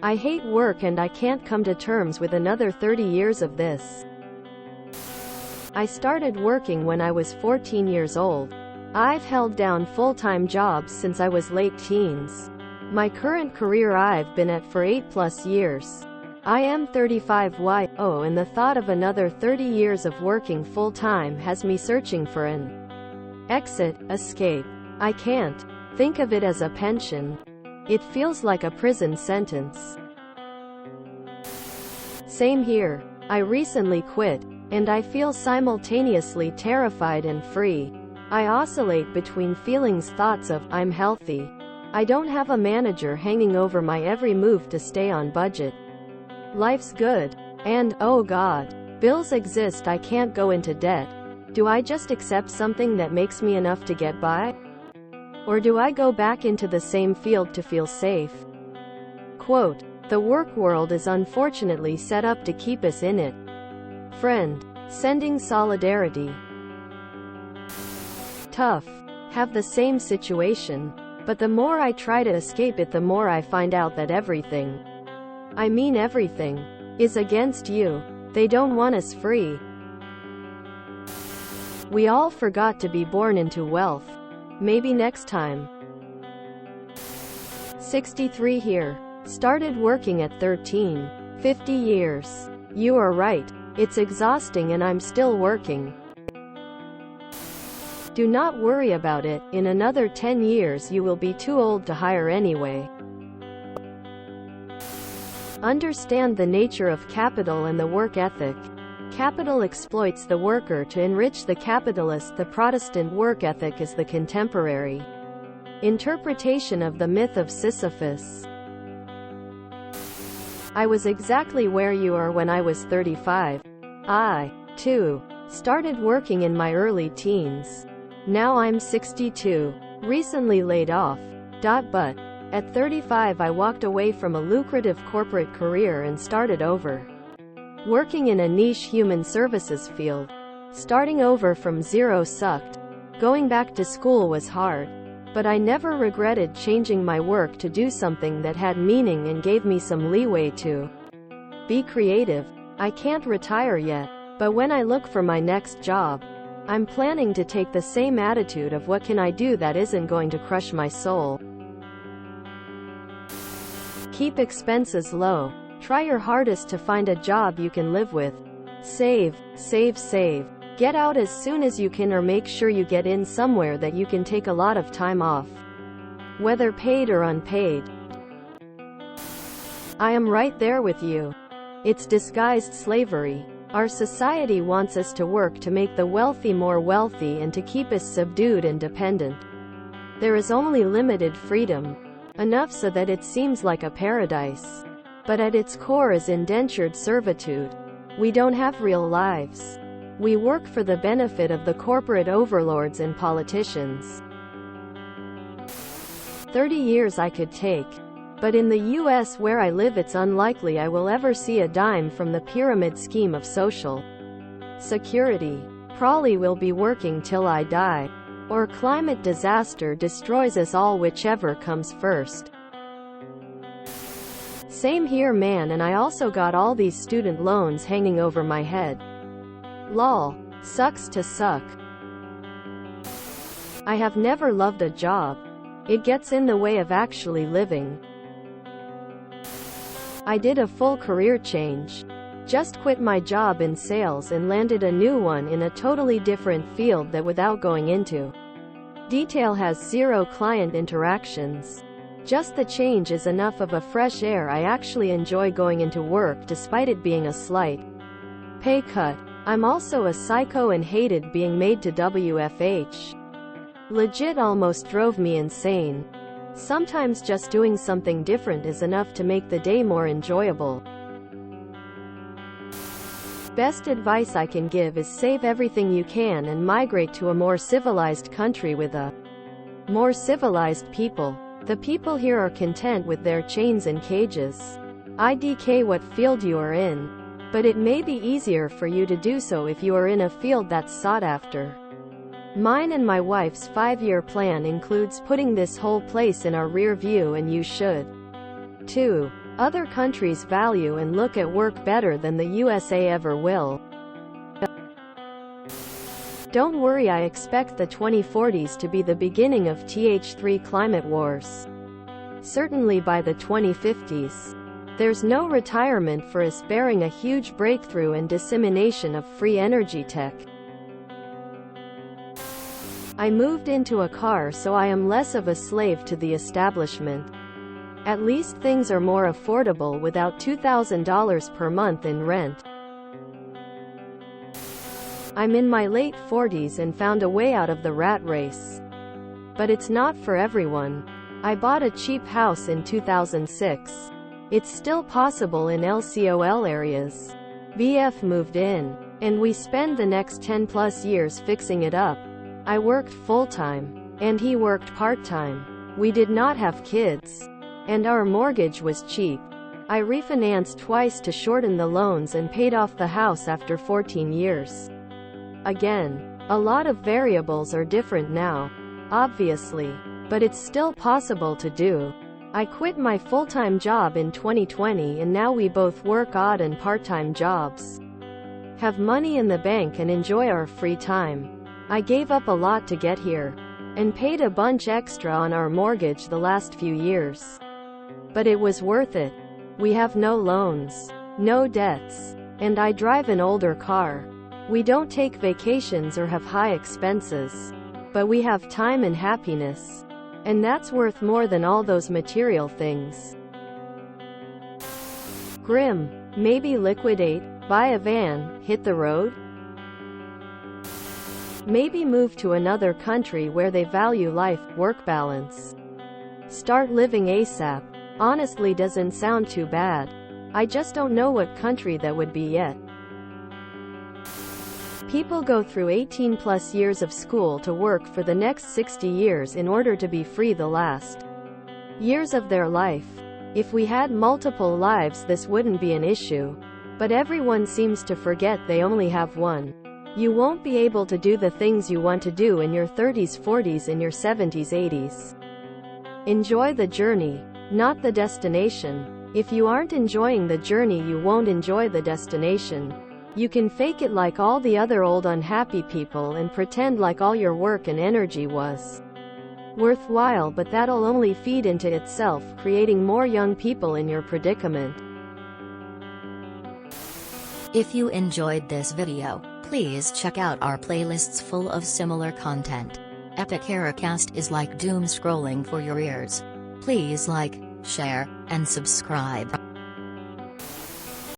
I hate work and I can't come to terms with another 30 years of this. I started working when I was 14 years old. I've held down full-time jobs since I was late teens. My current career I've been at for 8+ years. I am 35 YO and the thought of another 30 years of working full-time has me searching for an escape. I can't think of it as a pension. It feels like a prison sentence. Same here. I recently quit, and I feel simultaneously terrified and free. I oscillate between thoughts of, I'm healthy. I don't have a manager hanging over my every move to stay on budget. Life's good. And, oh God, bills exist, I can't go into debt. Do I just accept something that makes me enough to get by? Or do I go back into the same field to feel safe? Quote, the work world is unfortunately set up to keep us in it. Friend. Sending solidarity. Tough. Have the same situation. But the more I try to escape it, the more I find out that everything, I mean everything, is against you. They don't want us free. We all forgot to be born into wealth. Maybe next time. 63 here. Started working at 13. 50 years. You are right. It's exhausting and I'm still working. Do not worry about it. In another 10 years you will be too old to hire anyway. Understand the nature of capital and the work ethic. Capital exploits the worker to enrich the capitalist. The Protestant work ethic is the contemporary interpretation of the myth of Sisyphus. I was exactly where you are when I was 35. I, too, started working in my early teens. Now I'm 62. Recently laid off. But at 35 I walked away from a lucrative corporate career and started over. Working in a niche human services field. Starting over from zero sucked. Going back to school was hard. But I never regretted changing my work to do something that had meaning and gave me some leeway to be creative. I can't retire yet, but when I look for my next job, I'm planning to take the same attitude of what can I do that isn't going to crush my soul. Keep expenses low. Try your hardest to find a job you can live with. Save, save, save. Get out as soon as you can, or make sure you get in somewhere that you can take a lot of time off, whether paid or unpaid. I am right there with you. It's disguised slavery. Our society wants us to work to make the wealthy more wealthy and to keep us subdued and dependent. There is only limited freedom. Enough so that it seems like a paradise. But at its core is indentured servitude. We don't have real lives. We work for the benefit of the corporate overlords and politicians. 30 years I could take. But in the US where I live it's unlikely I will ever see a dime from the pyramid scheme of social security. Probably will be working till I die. Or climate disaster destroys us all, whichever comes first. Same here man, and I also got all these student loans hanging over my head. Lol. Sucks to suck. I have never loved a job. It gets in the way of actually living. I did a full career change. Just quit my job in sales and landed a new one in a totally different field that, without going into detail, has zero client interactions. Just the change is enough of a fresh air. I actually enjoy going into work despite it being a slight pay cut. I'm also a psycho and hated being made to WFH. Legit almost drove me insane. Sometimes just doing something different is enough to make the day more enjoyable. Best advice I can give is save everything you can and migrate to a more civilized country with a more civilized people. The people here are content with their chains and cages. IDK what field you are in. But it may be easier for you to do so if you are in a field that's sought after. Mine and my wife's 5-year plan includes putting this whole place in our rear view, and you should too. Other countries value and look at work better than the USA ever will. Don't worry, I expect the 2040s to be the beginning of BHPhreak climate wars. Certainly by the 2050s. There's no retirement for us, bearing a huge breakthrough and dissemination of free energy tech. I moved into a car so I am less of a slave to the establishment. At least things are more affordable without $2,000 per month in rent. I'm in my late 40s and found a way out of the rat race. But it's not for everyone. I bought a cheap house in 2006. It's still possible in LCOL areas. BF moved in, and we spend the next 10+ years fixing it up. I worked full-time, and he worked part-time. We did not have kids, and our mortgage was cheap. I refinanced twice to shorten the loans and paid off the house after 14 years. Again, a lot of variables are different now, obviously, but it's still possible to do. I quit my full-time job in 2020 and now we both work odd and part-time jobs. Have money in the bank and enjoy our free time. I gave up a lot to get here, and paid a bunch extra on our mortgage the last few years. But it was worth it. We have no loans, no debts, and I drive an older car. We don't take vacations or have high expenses, but we have time and happiness. And that's worth more than all those material things. Grim. Maybe liquidate, buy a van, hit the road? Maybe move to another country where they value life-work balance. Start living ASAP. Honestly, doesn't sound too bad. I just don't know what country that would be yet. People go through 18+ years of school to work for the next 60 years in order to be free the last years of their life. If we had multiple lives, this wouldn't be an issue. But everyone seems to forget they only have one. You won't be able to do the things you want to do in your 30s, 40s, and your 70s, 80s. Enjoy the journey, not the destination. If you aren't enjoying the journey, you won't enjoy the destination. You can fake it like all the other old unhappy people and pretend like all your work and energy was worthwhile, but that'll only feed into itself, creating more young people in your predicament. If you enjoyed this video, please check out our playlists full of similar content. BHPhreak is like doom scrolling for your ears. Please like, share, and subscribe.